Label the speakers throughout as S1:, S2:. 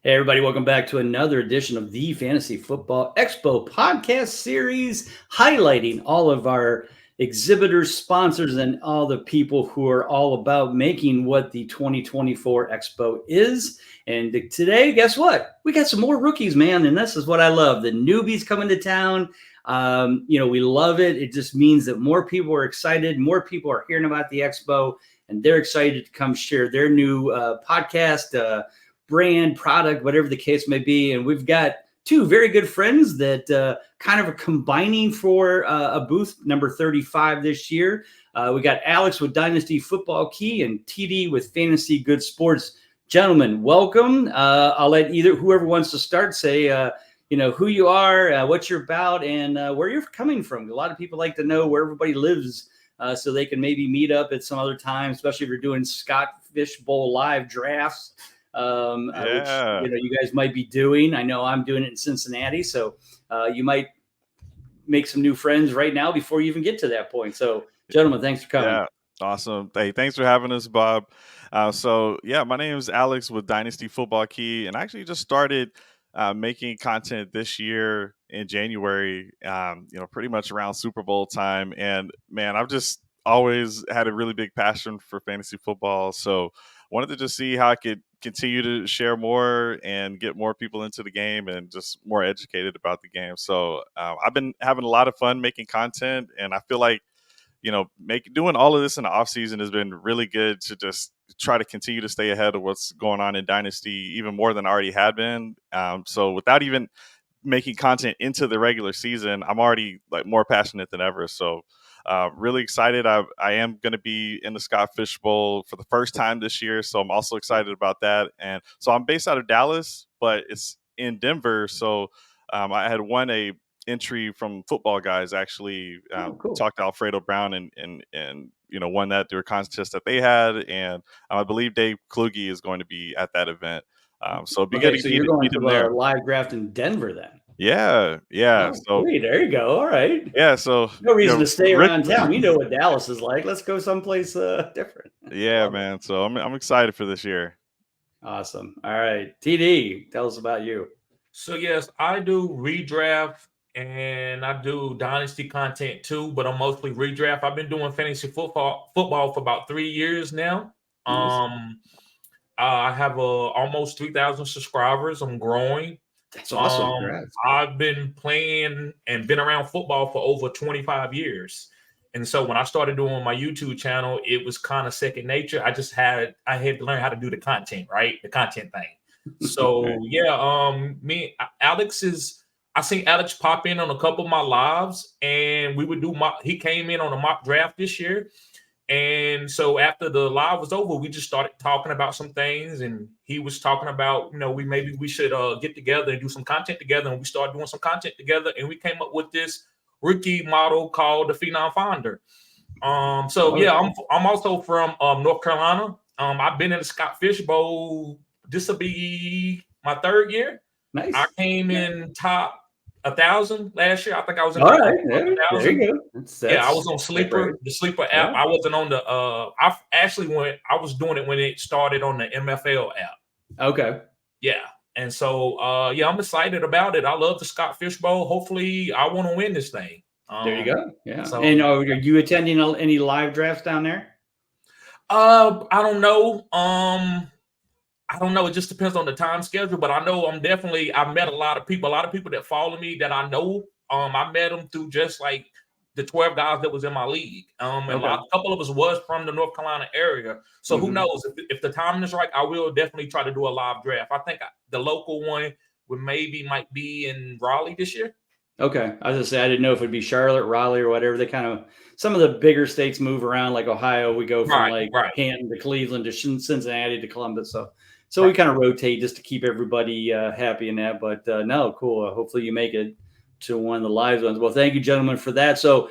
S1: Hey, everybody, welcome back to another edition of the Fantasy Football Expo podcast series, highlighting all of our exhibitors, sponsors, and all the people who are all about making what the 2024 Expo is. And today, guess what? We got some more rookies, man, and this is what I love. The newbies coming to town. We love it. It just means that more people are excited, more people are hearing about the Expo, and they're excited to come share their new podcast, brand, product, whatever the case may be. And we've got two very good friends that kind of are combining for a booth number 35 this year. We got Alex with DynastyFKey and TD with FantasyGoode Sports. Gentlemen, welcome. I'll let whoever wants to start say, who you are, what you're about, and where you're coming from. A lot of people like to know where everybody lives so they can maybe meet up at some other time, especially if you're doing Scott Fish Bowl live drafts. Which you guys might be doing. I know I'm doing it in Cincinnati, so you might make some new friends right now before you even get to that point. So, gentlemen, thanks for coming.
S2: Yeah, awesome. Hey, thanks for having us, Bob. My name is Alex with DynastyFKey, and I actually just started making content this year in January. Pretty much around Super Bowl time, and man, I've just always had a really big passion for fantasy football. So, wanted to just see how I could continue to share more and get more people into the game and just more educated about the game. So I've been having a lot of fun making content, and I feel like doing all of this in the off season has been really good to just try to continue to stay ahead of what's going on in Dynasty, even more than I already had been. So without even making content into the regular season, I'm already more passionate than ever. So really excited. I am going to be in the Scott Fish Bowl for the first time this year, so I'm also excited about that. And so I'm based out of Dallas, but it's in Denver. So I had won a entry from Football Guys, actually.
S1: Cool.
S2: Talked to Alfredo Brown and won that through a contest that they had, and I believe Dave Kluge is going to be at that event. So it'd be good to
S1: you're going to
S2: there.
S1: a live draft in Denver then.
S2: Yeah.
S1: Oh, so sweet. There you go. All right.
S2: Yeah. So
S1: no reason to stay around town. You know what Dallas is like. Let's go someplace different.
S2: Yeah, man. So I'm excited for this year.
S1: Awesome. All right, TD, tell us about you.
S3: So yes, I do redraft and I do dynasty content too, but I'm mostly redraft. I've been doing fantasy football for about 3 years now.
S1: Nice.
S3: I have almost 3,000 subscribers. I'm growing.
S1: That's awesome.
S3: I've been playing and been around football for over 25 years. And so when I started doing my YouTube channel, it was kind of second nature. I had to learn how to do the content, right? The content thing. So I seen Alex pop in on a couple of my lives, and we would do he came in on a mock draft this year. And so after the live was over, we just started talking about some things, and he was talking about, we should get together and do some content together. And we started doing some content together, and we came up with this rookie model called the Phenom Finder. I'm also from North Carolina. I've been in the Scott Fish Bowl. This will be my third year.
S1: Nice.
S3: I came in top 1,000 last year. I think I was in
S1: top 1,000. There you go.
S3: I was on Sleeper, the Sleeper app. I wasn't on the I was doing it when it started on the MFL app.
S1: Okay.
S3: Yeah. And so I'm excited about it. I love the Scott Fish Bowl. Hopefully I want to win this thing.
S1: There you go. Yeah. So, and are you attending any live drafts down there?
S3: I don't know. I don't know. It just depends on the time schedule, but I know I've met a lot of people that follow me that I know. I met them through just like the 12 guys that was in my league. And a couple of us was from the North Carolina area. So who knows? If the timing is right, I will definitely try to do a live draft. I think the local one might be in Raleigh this year.
S1: Okay. I was going to say, I didn't know if it'd be Charlotte, Raleigh, or whatever. They some of the bigger states move around, like Ohio. We go from Canton to Cleveland to Cincinnati to Columbus. So we kind of rotate just to keep everybody happy in that. But no, cool. Hopefully you make it to one of the live ones. Well, thank you, gentlemen, for that. So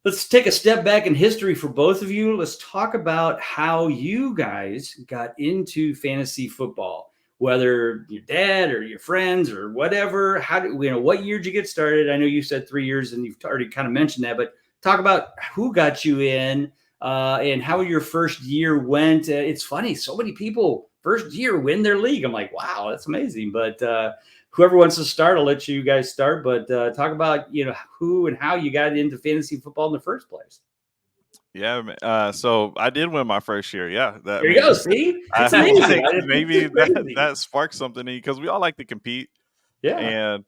S1: let's take a step back in history for both of you. Let's talk about how you guys got into fantasy football, whether your dad or your friends or whatever. What year did you get started? I know you said 3 years and you've already kind of mentioned that, but talk about who got you in and how your first year went. It's funny. So many people first year win their league. I'm like, wow, that's amazing. But whoever wants to start, I'll let you guys start. But talk about, who and how you got into fantasy football in the first place.
S2: Yeah, so I did win my first year. Yeah,
S1: There you go. See, it's amazing.
S2: Maybe that sparked something because we all like to compete.
S1: Yeah.
S2: And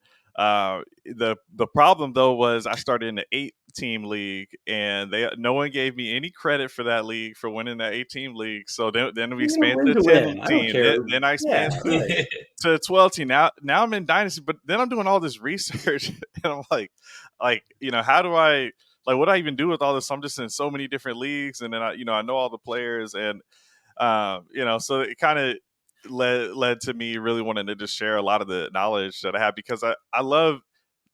S2: the problem though was I started in the 8-team league, and no one gave me any credit for that league for winning that 8-team league. So then we expanded to 10-team. Then I expanded to 12-team. Now I'm in Dynasty, but then I'm doing all this research, and I'm like, how do I? Like, what do I even do with all this? I'm just in so many different leagues, and then I know all the players, and so it kind of led to me really wanting to just share a lot of the knowledge that I have, because I love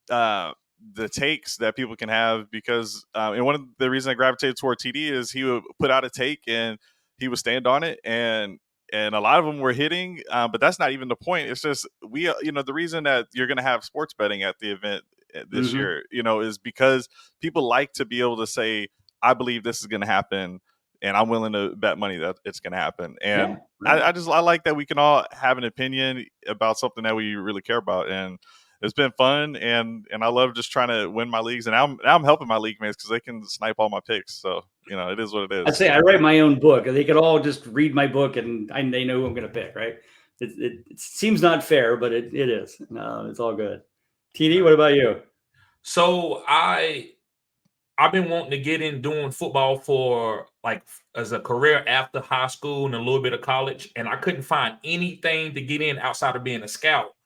S2: the takes that people can have, because and one of the reasons I gravitated toward TD is he would put out a take and he would stand on it, and a lot of them were hitting, but that's not even the point. It's just the reason that you're going to have sports betting at the event this year, is because people like to be able to say, I believe this is going to happen, and I'm willing to bet money that it's going to happen. And I like that we can all have an opinion about something that we really care about. And it's been fun. And I love just trying to win my leagues. And now I'm helping my league mates because they can snipe all my picks. So, it is what it is.
S1: I'd say I write my own book. They could all just read my book and they know who I'm going to pick, right? It seems not fair, but it is. It's all good. TD, what about you?
S3: So I've been wanting to get in doing football for as a career after high school and a little bit of college, and I couldn't find anything to get in outside of being a scout.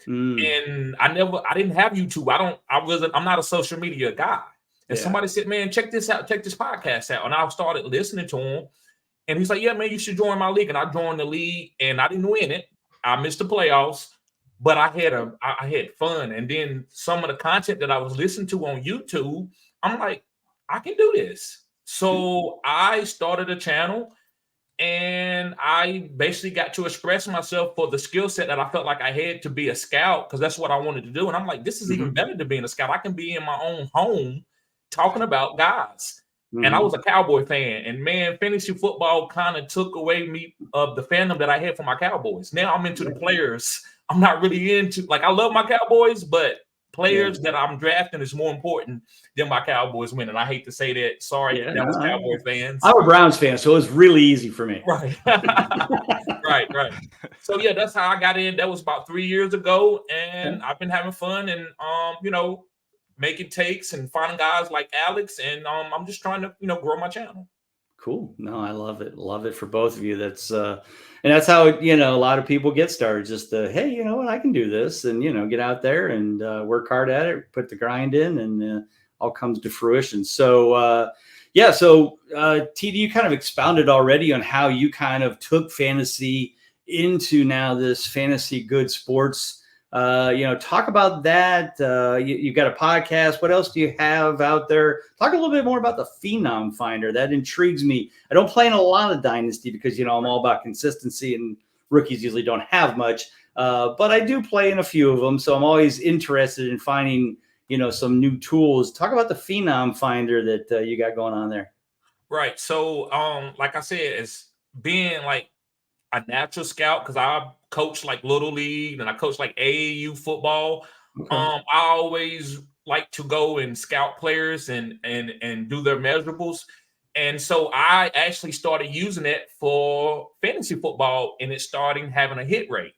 S3: And I didn't have YouTube. I'm not a social media guy. And somebody said, man, check this out, check this podcast out. And I started listening to him, and he's like, yeah, man, you should join my league. And I joined the league, and I didn't win it. I missed the playoffs. But I had fun. And then some of the content that I was listening to on YouTube, I'm like, I can do this. So I started a channel, and I basically got to express myself for the skill set that I felt like I had to be a scout, because that's what I wanted to do. And I'm like, this is even better than being a scout. I can be in my own home talking about guys. And I was a Cowboy fan, and man, fantasy football kind of took away me of the fandom that I had for my Cowboys. Now I'm into the players. I'm not really into, I love my Cowboys, but players that I'm drafting is more important than my Cowboys winning. I hate to say that. Sorry, that was Cowboy fans.
S1: I'm a Browns fan, so it was really easy for me.
S3: Right. right. So yeah, that's how I got in. That was about 3 years ago, and I've been having fun and making takes and finding guys like Alex, and I'm just trying to grow my channel.
S1: Cool. No, I love it. Love it for both of you. That's and that's how a lot of people get started. Just hey, you know what, I can do this, and get out there and work hard at it, put the grind in, and all comes to fruition. So TD, you kind of expounded already on how you kind of took fantasy into now this Fantasy Good Sports. Talk about that. You've got a podcast. What else do you have out there? Talk a little bit more about the Phenom Finder. That intrigues me. I don't play in a lot of Dynasty because, I'm all about consistency, and rookies usually don't have much. But I do play in a few of them. So I'm always interested in finding, some new tools. Talk about the Phenom Finder that you got going on there.
S3: Right. So, like I said, it's being like a natural scout, because I coach Little League and I coach AAU football. Okay. I always like to go and scout players and do their measurables. And so I actually started using it for fantasy football, and it's starting having a hit rate.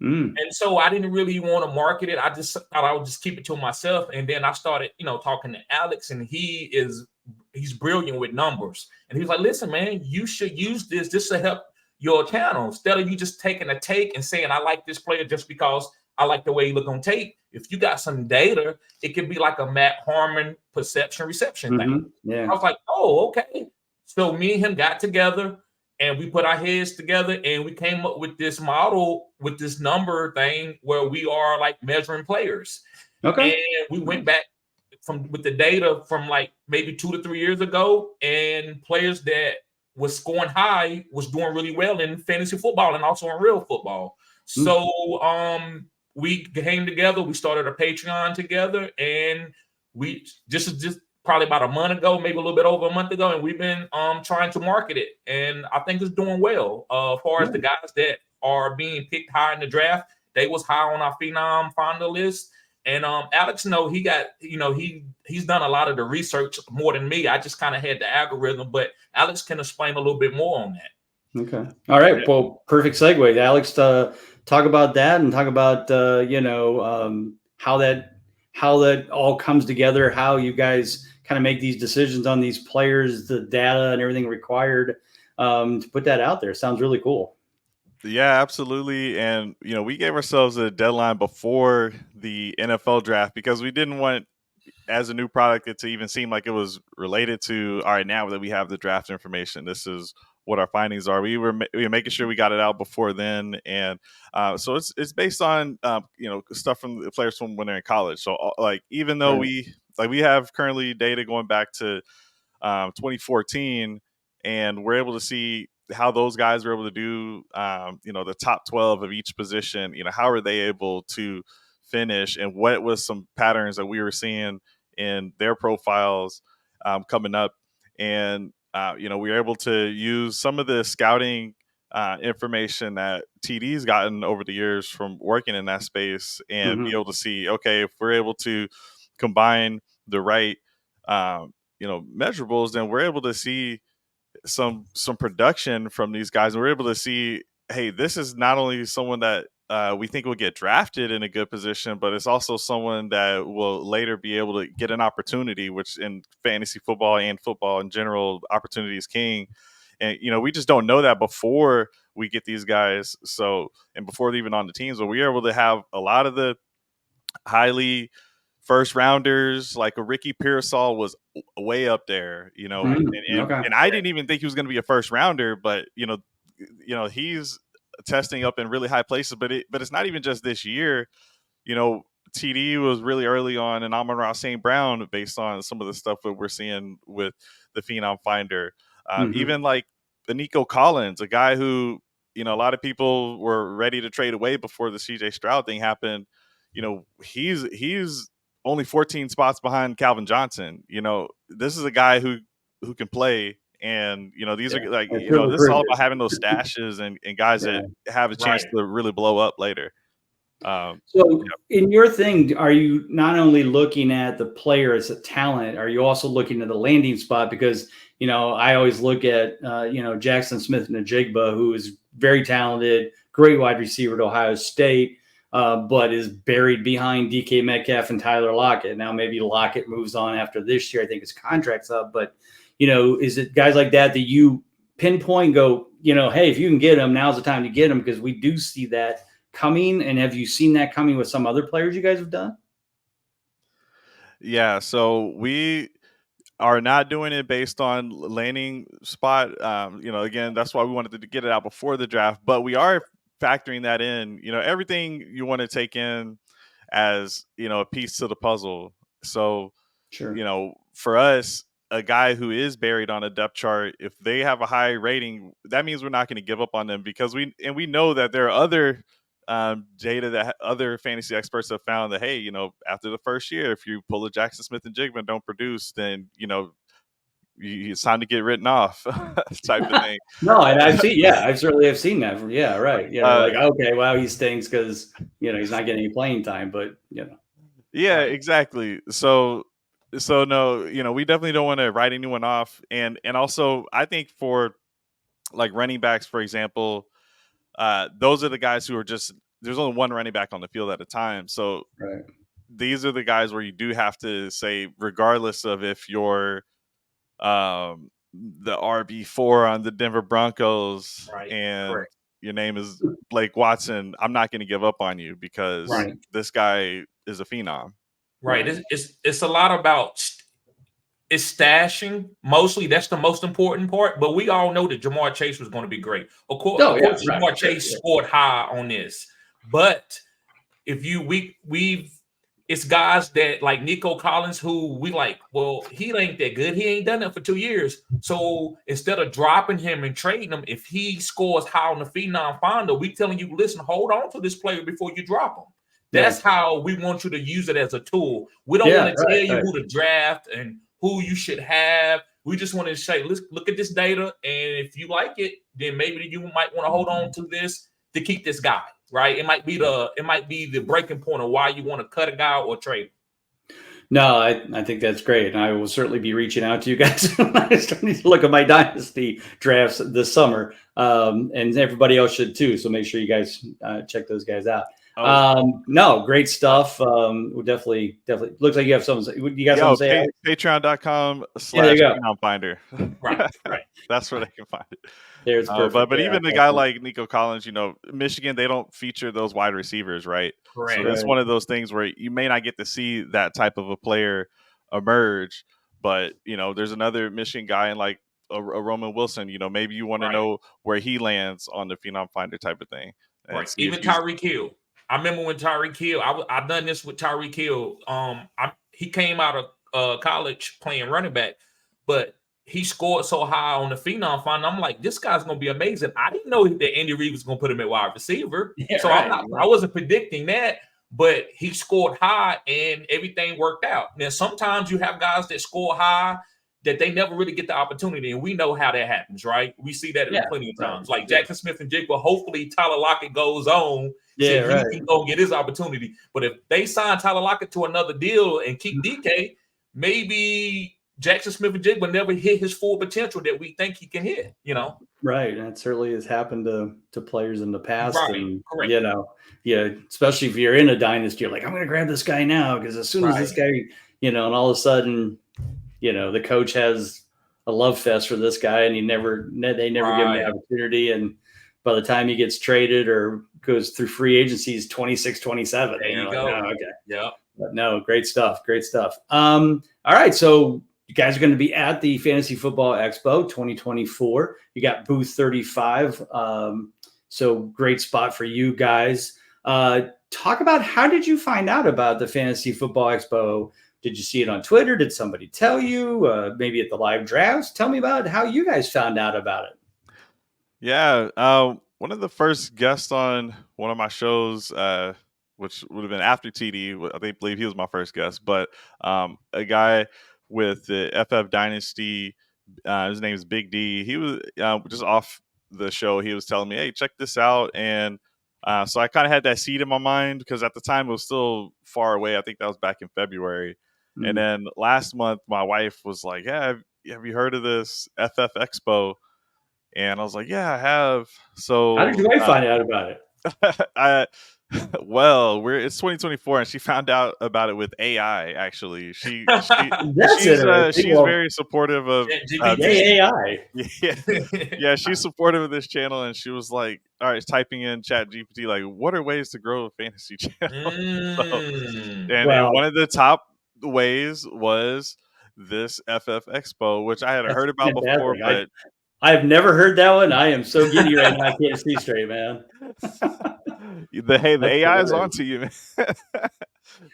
S3: And so I didn't really want to market it. I just thought I would just keep it to myself. And then I started, talking to Alex, and he's brilliant with numbers. And he was like, listen, man, you should use this to help your channel, instead of you just taking a take and saying, I like this player just because I like the way he look on tape. If you got some data, it could be like a Matt Harmon perception reception thing. Yeah. I was like, oh, okay. So me and him got together, and we put our heads together, and we came up with this model with this number thing where we are measuring players. Okay. And we went back with the data from maybe 2 to 3 years ago, and players that was scoring high was doing really well in fantasy football and also in real football. So we came together, we started a Patreon together, and this is just probably about a month ago, maybe a little bit over a month ago, and we've been trying to market it, and I think it's doing well. As far as the guys that are being picked high in the draft, they was high on our Phenom Finder list. And Alex, he got, he's done a lot of the research more than me. I just kind of had the algorithm, but Alex can explain a little bit more on that.
S1: Okay. All right. Well, perfect segue. Alex, talk about that and talk about, how that all comes together, how you guys kind of make these decisions on these players, the data and everything required to put that out there. Sounds really cool.
S2: Yeah, absolutely. And, we gave ourselves a deadline before the NFL draft because we didn't want, as a new product, it to even seem like it was related to, all right, now that we have the draft information, this is what our findings are. We were making sure we got it out before then. And so it's based on, stuff from the players from when they're in college. So even though we have currently data going back to 2014, and we're able to see how those guys were able to do, the top 12 of each position, how are they able to finish and what was some patterns that we were seeing in their profiles coming up. And, we were able to use some of the scouting information that TD's gotten over the years from working in that space and be able to see, okay, if we're able to combine the right, measurables, then we're able to see some production from these guys. And we're able to see, hey, this is not only someone that we think will get drafted in a good position, but it's also someone that will later be able to get an opportunity, which in fantasy football and football in general, opportunity is king. And, we just don't know that before we get these guys. So, and before they're even on the teams, but we're able to have a lot of the highly first rounders, like a Ricky Pearsall was way up there, and I didn't even think he was going to be a first rounder, but he's testing up in really high places. But it's not even just this year. TD was really early on, and Amon-Ra St. Brown, based on some of the stuff that we're seeing with the Phenom Finder. Even like Nico Collins, a guy who, a lot of people were ready to trade away before the CJ Stroud thing happened. He's only 14 spots behind Calvin Johnson. This is a guy who can play. And, these are like, this is all about having those stashes and guys that have a chance to really blow up later.
S1: In your thing, are you not only looking at the player as a talent, are you also looking at the landing spot? Because, I always look at, Jackson Smith-Njigba, who is very talented, great wide receiver at Ohio State, but is buried behind DK Metcalf and Tyler Lockett. Now, maybe Lockett moves on after this year. I think his contract's up, but is it guys like that you pinpoint, go, hey, if you can get him, now's the time to get him, because we do see that coming. And have you seen that coming with some other players you guys have done?
S2: Yeah, so we are not doing it based on landing spot. Again, that's why we wanted to get it out before the draft, but we are factoring that in. Everything you want to take in as, a piece to the puzzle. So,
S1: sure.
S2: For us, a guy who is buried on a depth chart, if they have a high rating, that means we're not going to give up on them, because we know that there are other data that other fantasy experts have found that, hey, after the first year, if you pull a Jackson Smith-Njigba and don't produce, then, it's time to get written off type of thing.
S1: No, and I certainly have seen that. Yeah, right. Okay, wow, he stinks because, he's not getting any playing time, but,
S2: Yeah, exactly. So no, we definitely don't want to write anyone off. And also, I think for like running backs, for example, those are the guys who are just, there's only one running back on the field at a time. So these are the guys where you do have to say, regardless of if you're the RB4 on the Denver Broncos and your name is Blake Watson, I'm not going to give up on you because this guy is a phenom.
S3: Right. It's a lot about it's stashing. Mostly that's the most important part. But we all know that Jamar Chase was going to be great. Of course, Jamar Chase scored high on this. But if it's guys that like Nico Collins, who we like, well, he ain't that good. He ain't done that for 2 years. So instead of dropping him and trading him, if he scores high on the Phenom Finder, we telling you, listen, hold on to this player before you drop him. That's how we want you to use it as a tool. We don't want to tell you who to draft and who you should have. We just wanted to say, let's look at this data, and if you like it, then maybe you might want to hold on to this to keep this guy, right? It might be the breaking point of why you want to cut a guy or trade him.
S1: No, I think that's great. And I will certainly be reaching out to you guys when I start to look at my dynasty drafts this summer. And everybody else should too. So make sure you guys check those guys out. No, great stuff. We'll definitely looks like you have something. You got something to say?
S2: Patreon.com/PhenomFinder.
S3: Right.
S2: That's where they can find it.
S1: There's perfect.
S2: But even the guy like Nico Collins, Michigan, they don't feature those wide receivers, right?
S3: Correct.
S2: So it's one of those things where you may not get to see that type of a player emerge, but there's another Michigan guy in like a Roman Wilson. Maybe you want to know where he lands on the Phenom Finder type of thing.
S3: Right. Even Tyreek Hill. I remember when Tyreek Hill, I done this with Tyreek Hill. He came out of college playing running back, but he scored so high on the Phenom Finder. I'm like, this guy's gonna be amazing. I didn't know that Andy Reid was gonna put him at wide receiver, so I wasn't predicting that. But he scored high, and everything worked out. Now, sometimes you have guys that score high that they never really get the opportunity, and we know how that happens, right? We see that plenty of times. Like Jackson Smith and Jigba. Hopefully, Tyler Lockett goes on. He can go get his opportunity. But if they sign Tyler Lockett to another deal and keep DK, maybe Jackson Smith and Jigba never hit his full potential that we think he can hit,
S1: Right. And it certainly has happened to players in the past.
S3: Right.
S1: And,
S3: correct.
S1: especially if you're in a dynasty, you're like, I'm going to grab this guy now because as soon as this guy, and all of a sudden, the coach has a love fest for this guy and they never give him the opportunity. And by the time he gets traded or goes through free agency, he's 26, 27.
S3: There you go.
S1: Like, oh, okay.
S3: Yeah.
S1: But no, great stuff. Great stuff. All right. So you guys are going to be at the Fantasy Football Expo 2024. You got booth 35. So great spot for you guys. Talk about, how did you find out about the Fantasy Football Expo? Did you see it on Twitter? Did somebody tell you? Maybe at the live drafts? Tell me about how you guys found out about it.
S2: Yeah. One of the first guests on one of my shows, which would have been after TD, I believe he was my first guest, but a guy with the FF Dynasty, his name is Big D. He was just off the show. He was telling me, hey, check this out. And so I kind of had that seed in my mind because at the time it was still far away. I think that was back in February. Mm-hmm. And then last month, my wife was like, yeah, have you heard of this FF Expo? And I was like, yeah, I have. So
S1: how did your wife find out about it?
S2: It's 2024, and she found out about it with AI. Actually, she's very supportive of
S1: AI.
S2: Yeah, she's supportive of this channel, and she was like, "All right, typing in Chat GPT, like, what are ways to grow a fantasy channel?" And one of the top ways was this FF Expo, which I had heard about before, but
S1: I've never heard that one. I am so giddy right now. I can't see straight, man.
S2: The AI is onto you, man.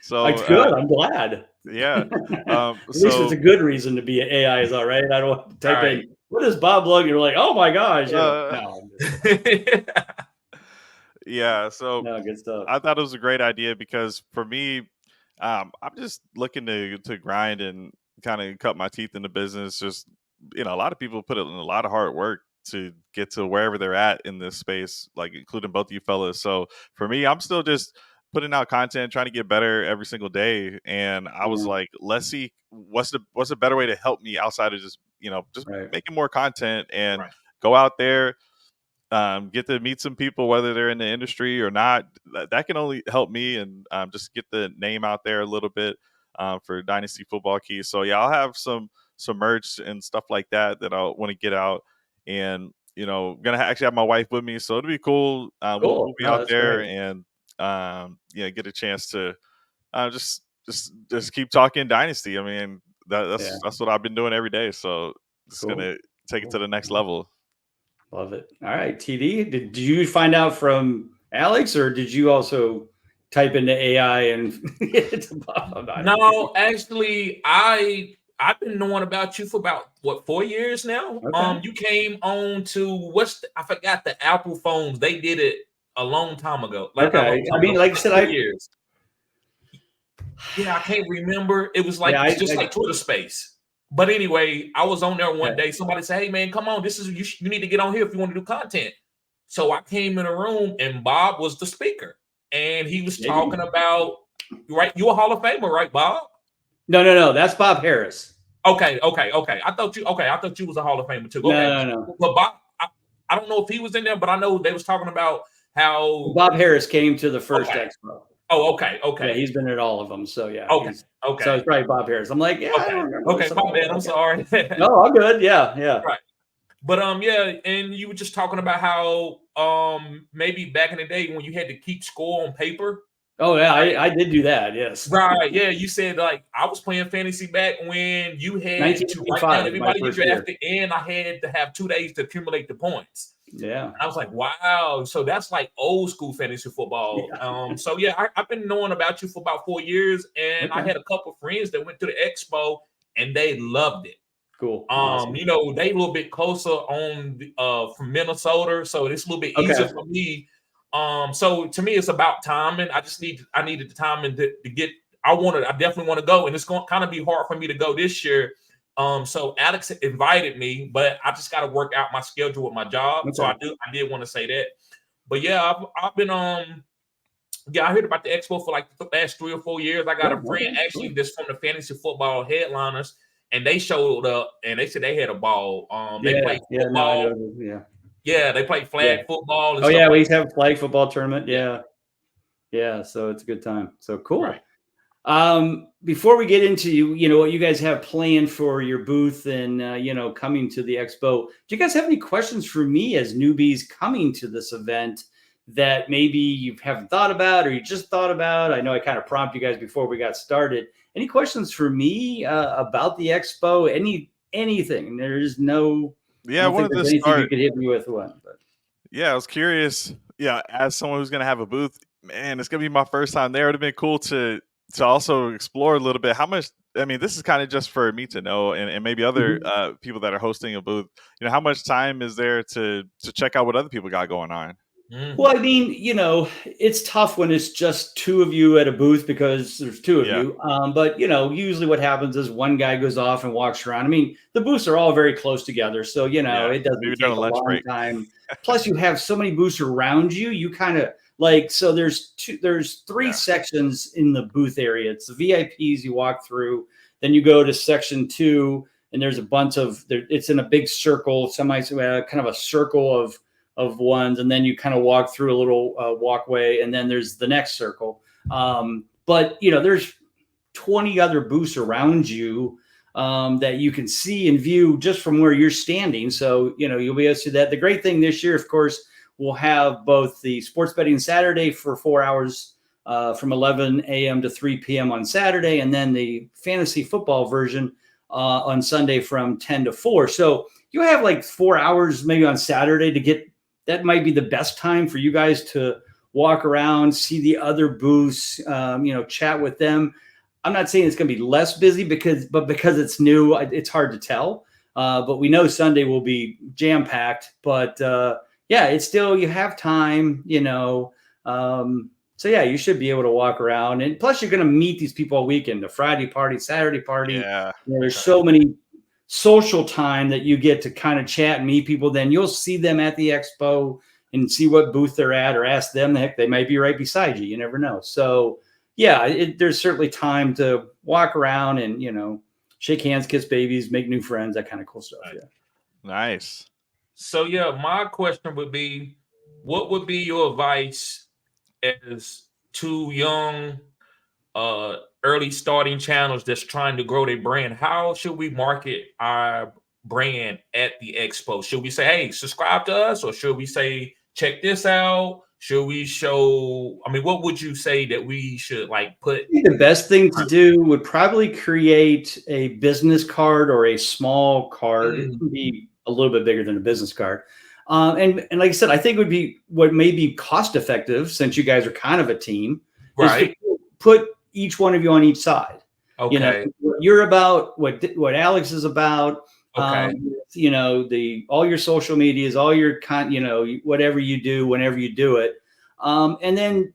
S2: So
S1: that's good. I'm glad.
S2: Yeah.
S1: At least it's a good reason to be an AI is all right. I don't want to type in, what is Bob Lug? You're like, oh my gosh.
S2: Yeah. So
S1: good stuff.
S2: I thought it was a great idea because for me, I'm just looking to grind and kind of cut my teeth in the business. Just, a lot of people put in a lot of hard work to get to wherever they're at in this space, like including both of you fellas. So for me, I'm still just putting out content, trying to get better every single day. And I was like, let's see what's a better way to help me outside of just making more content and go out there, get to meet some people, whether they're in the industry or not. That can only help me and just get the name out there a little bit for Dynasty Football Key. So yeah, I'll have some merch and stuff like that I want to get out. And gonna actually have my wife with me, so it'll be cool. We'll be out there great. And get a chance to just keep talking Dynasty. I mean, that's what I've been doing every day. So just gonna take it to the next level.
S1: Love it. All right, TD, did you find out from Alex, or did you also type into AI and
S3: No, actually, I've been knowing about you for about 4 years now. Okay. You came on to I forgot the Apple phones. They did it a long time ago. Like I mean, like I said, years. Yeah, I can't remember. It was like like Twitter Space. But anyway, I was on there one day. Somebody said, "Hey man, come on! You need to get on here if you want to do content." So I came in the room and Bob was the speaker, and he was talking about right. You a Hall of Famer, right, Bob?
S1: No. That's Bob Harris.
S3: Okay. I thought you was a Hall of Famer too. Okay.
S1: No.
S3: But Bob, I don't know if he was in there, but I know they was talking about how
S1: Bob Harris came to the first expo.
S3: Oh, okay.
S1: Yeah, he's been at all of them. So yeah.
S3: Okay.
S1: So it's probably Bob Harris. I'm like, yeah.
S3: Okay.
S1: I don't remember.
S3: Okay. My bad. I'm sorry.
S1: No, I'm good. Yeah.
S3: Right. But yeah, and you were just talking about how maybe back in the day when you had to keep score on paper.
S1: Oh yeah, I did do that. Yes.
S3: Right. Yeah. You said like I was playing fantasy back when you had to write down everybody you drafted, and I had to have 2 days to accumulate the points.
S1: Yeah.
S3: And I was like, wow. So that's like old school fantasy football. Yeah. So yeah, I've been knowing about you for about 4 years, and I had a couple of friends that went to the expo and they loved it.
S1: Cool. Awesome.
S3: You know, they a little bit closer on from Minnesota, so it's a little bit easier for me. So to me, it's about timing. I needed the timing to get. I definitely want to go, and it's going to kind of be hard for me to go this year. So Alex invited me, but I just got to work out my schedule with my job. Okay. So I did want to say that. But yeah, I've been I heard about the expo for like the last 3 or 4 years. I got a friend actually that's from the Fantasy Football Headliners, and they showed up and they said they had a ball. They played football. They play flag football. And
S1: we used to have a flag football tournament. Yeah. So it's a good time. So cool. Right. Before we get into what you guys have planned for your booth and coming to the expo, do you guys have any questions for me as newbies coming to this event that maybe you haven't thought about or you just thought about? I know I kind of prompted you guys before we got started. Any questions for me about the expo? Anything? There's no.
S2: Yeah, I wanted to start.
S1: You could hit me with one. But.
S2: Yeah, I was curious. Yeah, as someone who's going to have a booth, man, it's going to be my first time there. It would have been cool to also explore a little bit how much. I mean, this is kind of just for me to know, and maybe other people that are hosting a booth. How much time is there to check out what other people got going on?
S1: Well, I mean, it's tough when it's just 2 of you at a booth because there's 2 of you. But, usually what happens is one guy goes off and walks around. I mean, the booths are all very close together. So, it doesn't take a long time. Plus, you have so many booths around you. You kind of so there's 3 sections in the booth area. It's the VIPs you walk through. Then you go to section 2 and there's a bunch of it's in a big circle, kind of a circle of ones, and then you kind of walk through a little walkway, and then there's the next circle. But there's 20 other booths around you that you can see and view just from where you're standing. So you'll be able to see that. The great thing this year, of course, we'll have both the Sports Betting Saturday for 4 hours from 11 a.m. to 3 p.m. on Saturday, and then the fantasy football version on Sunday from 10 to 4. So you have like 4 hours maybe on Saturday to get. That might be the best time for you guys to walk around, see the other booths, chat with them. I'm not saying it's going to be less busy because it's new, it's hard to tell. But we know Sunday will be jam packed. But it's still, you have time, So you should be able to walk around, and plus you're going to meet these people all weekend. The Friday party, Saturday party. Yeah, there's so many. Social time that you get to kind of chat and meet people. Then you'll see them at the expo and see what booth they're at, or ask them. Heck, they might be right beside you. You never know. So there's certainly time to walk around and shake hands, kiss babies, make new friends, that kind of cool stuff. Yeah.
S2: Nice.
S3: So my question would be, what would be your advice as 2 young early starting channels that's trying to grow their brand? How should we market our brand at the expo? Should we say, hey, subscribe to us? Or should we say, check this out? Should we show, what would you say that we should put?
S1: The best thing to do would probably create a business card or a small card. It would be a little bit bigger than a business card. And like I said, I think it would be what may be cost effective, since you guys are kind of a team,
S3: right?
S1: Is to put each one of you on each side.
S3: Okay.
S1: What you're about, what Alex is about.
S3: Okay.
S1: All your social medias, all your whatever you do, whenever you do it. And then,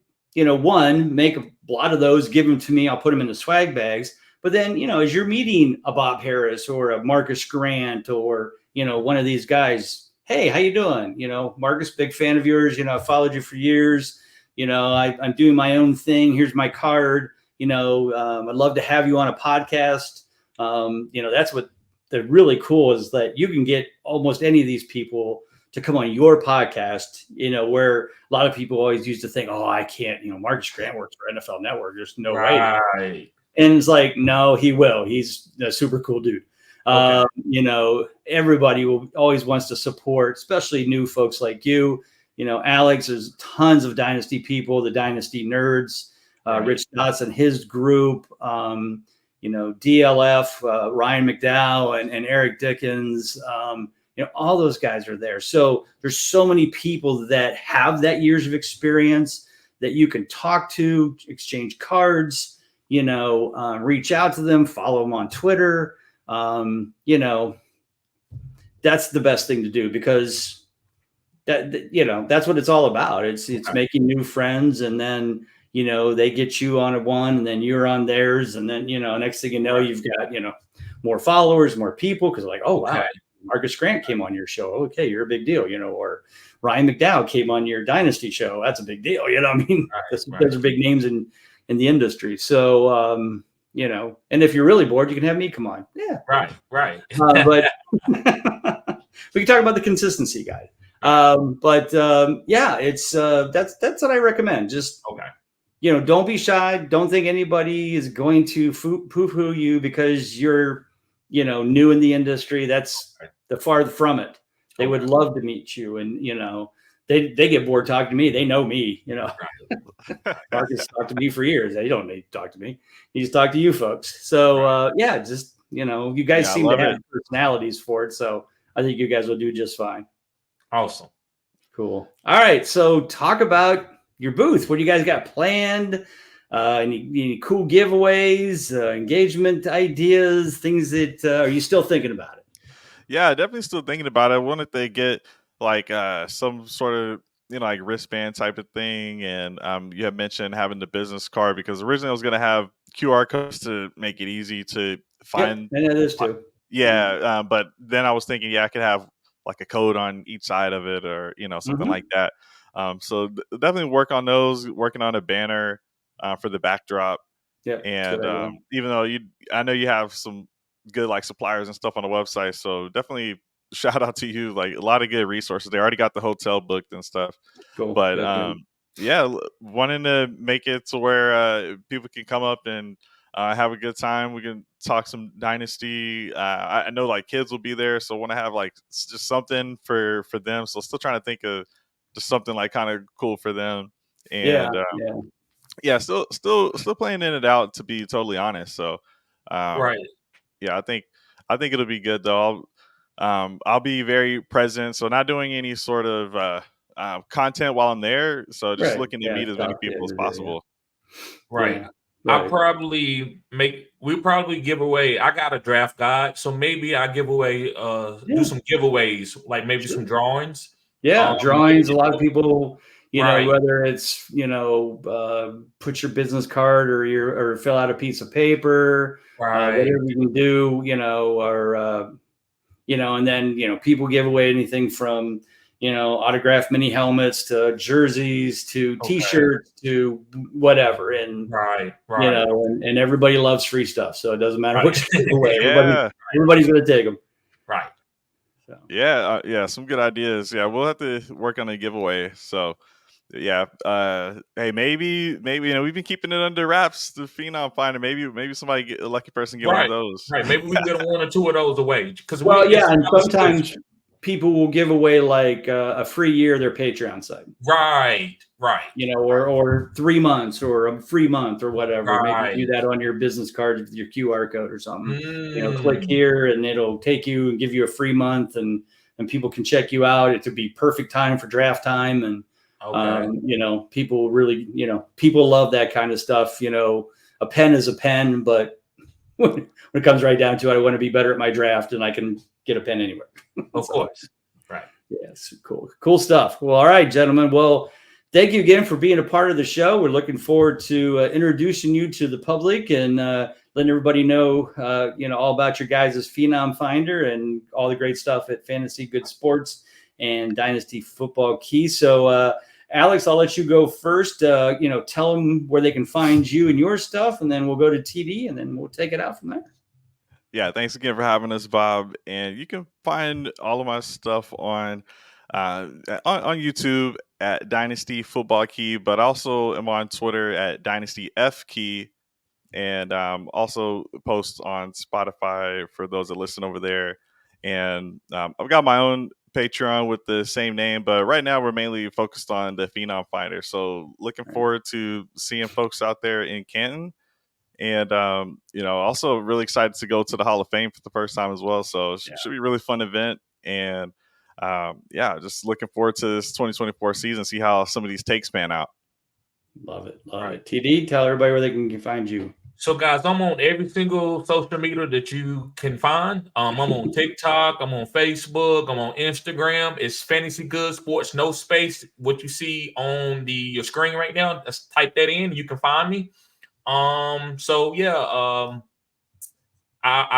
S1: make a lot of those, give them to me. I'll put them in the swag bags. But then, as you're meeting a Bob Harris or a Marcus Grant or, one of these guys, hey, how you doing? Marcus, big fan of yours. I followed you for years. I'm doing my own thing. Here's my card. I'd love to have you on a podcast. That's what the really cool is, that you can get almost any of these people to come on your podcast, where a lot of people always used to think, oh, I can't, Marcus Grant works for NFL Network. There's no way. And it's like, no, he will. He's a super cool dude. Okay. Everybody always wants to support, especially new folks like you. Alex, there's tons of Dynasty people, the Dynasty nerds, Rich Dotson and his group, DLF, Ryan McDowell and Eric Dickens, all those guys are there. So there's so many people that have that years of experience that you can talk to, exchange cards, reach out to them, follow them on Twitter. That's the best thing to do, because that's what it's all about. It's making new friends, and then, they get you on one, and then you're on theirs. And then, next thing you know, you've got, more followers, more people. Cause like, oh, wow, Marcus Grant came on your show. Okay. You're a big deal, or Ryan McDowell came on your Dynasty show. That's a big deal. Those are big names in the industry. So, and if you're really bored, you can have me come on. Yeah.
S3: Right.
S1: But we can talk about the consistency guide. It's that's what I recommend. Just, don't be shy. Don't think anybody is going to poo-poo you because you're, new in the industry. That's the far from it. They would love to meet you, and, they get bored talking to me. They know me, Marcus talked to me for years. They don't need to talk to me. He just talk to you folks. So, you guys seem to have personalities for it. So I think you guys will do just fine.
S3: Awesome.
S1: Cool. All right. So talk about your booth. What do you guys got planned? Any cool giveaways, engagement ideas, things that are you still thinking about it?
S2: Yeah, definitely still thinking about it. I wanted to get like some sort of like wristband type of thing, and you had mentioned having the business card, because originally I was going to have QR codes to make it easy to find.
S1: Yep, I know this too.
S2: Yeah, but then I was thinking, I could have like a code on each side of it, or something like that. So definitely working on a banner for the backdrop.
S1: Yeah,
S2: and even though I know you have some good like suppliers and stuff on the website, so definitely shout out to you. Like, a lot of good resources. They already got the hotel booked and stuff.
S1: Cool.
S2: But wanting to make it to where people can come up and have a good time. We can talk some Dynasty. I know like kids will be there, so I want to have like just something for them. So still trying to think of just something like kind of cool for them. And still playing in it out, to be totally honest. So I think it'll be good though. I'll be very present, so not doing any sort of content while I'm there. So just looking to meet as many people as possible.
S3: Right. We'll probably give away. I got a draft guide, so maybe I give away do some giveaways, like maybe some drawings.
S1: Drawings. A lot of people, whether it's put your business card or fill out a piece of paper, whatever you can do, and then people give away anything from autographed mini helmets to jerseys to T-shirts to whatever, and and everybody loves free stuff, so it doesn't matter what you give away. Everybody's going to take them.
S3: Right.
S2: So. Some good ideas. Yeah, we'll have to work on a giveaway. So, hey, maybe we've been keeping it under wraps. The Phenom Finder. Maybe somebody a lucky person get one of those.
S3: Right. Maybe we can get one or two of those away. Because
S1: and sometimes people will give away like a free year of their Patreon site.
S3: Right.
S1: Or 3 months or a free month or whatever. Maybe do that on your business card with your QR code or something. Click here and it'll take you and give you a free month, and people can check you out. It would be perfect time for draft time. And, people really, people love that kind of stuff. A pen is a pen, but when it comes right down to it, I want to be better at my draft, and I can get a pen anywhere.
S3: Of course. Right.
S1: Yes. Cool stuff. Well, all right, gentlemen. Well, thank you again for being a part of the show. We're looking forward to introducing you to the public and letting everybody know, all about your guys' Phenom Finder and all the great stuff at Fantasy Good Sports and Dynasty Football Key. So, Alex, I'll let you go first. Tell them where they can find you and your stuff, and then we'll go to TD, and then we'll take it out from there.
S2: Yeah, thanks again for having us, Bob. And you can find all of my stuff on YouTube at Dynasty Football Key, but also am on Twitter at DynastyFKey, and also post on Spotify for those that listen over there. And I've got my own Patreon with the same name, but right now we're mainly focused on the Phenom Finder. So looking forward to seeing folks out there in Canton. And, also really excited to go to the Hall of Fame for the first time as well. So it should be a really fun event. And just looking forward to this 2024 season, see how some of these takes pan out.
S1: Love it. TD, tell everybody where they can find you.
S3: So, guys, I'm on every single social media that you can find. I'm on TikTok. I'm on Facebook. I'm on Instagram. It's Fantasy Good Sports, no space. What you see on your screen right now, just type that in. You can find me. I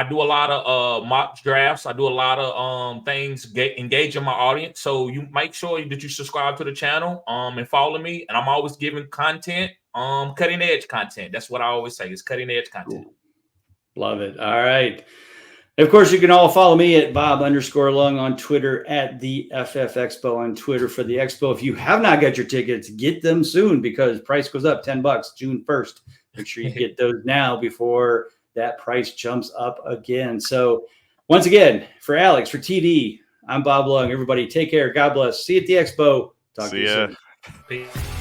S3: do a lot of mock drafts. I do a lot of things engaging my audience. So you make sure that you subscribe to the channel and follow me. And I'm always giving content, cutting edge content. That's what I always say is cutting edge content.
S1: Cool. Love it. All right. Of course, you can all follow me at Bob_Lung on Twitter, at the FF Expo on Twitter for the Expo. If you have not got your tickets, get them soon because price goes up $10 June 1st. Make sure you get those now before that price jumps up again. So once again, for Alex, for TD, I'm Bob Lung. Everybody take care. God bless. See you at the Expo. Talk to you soon.
S3: Peace.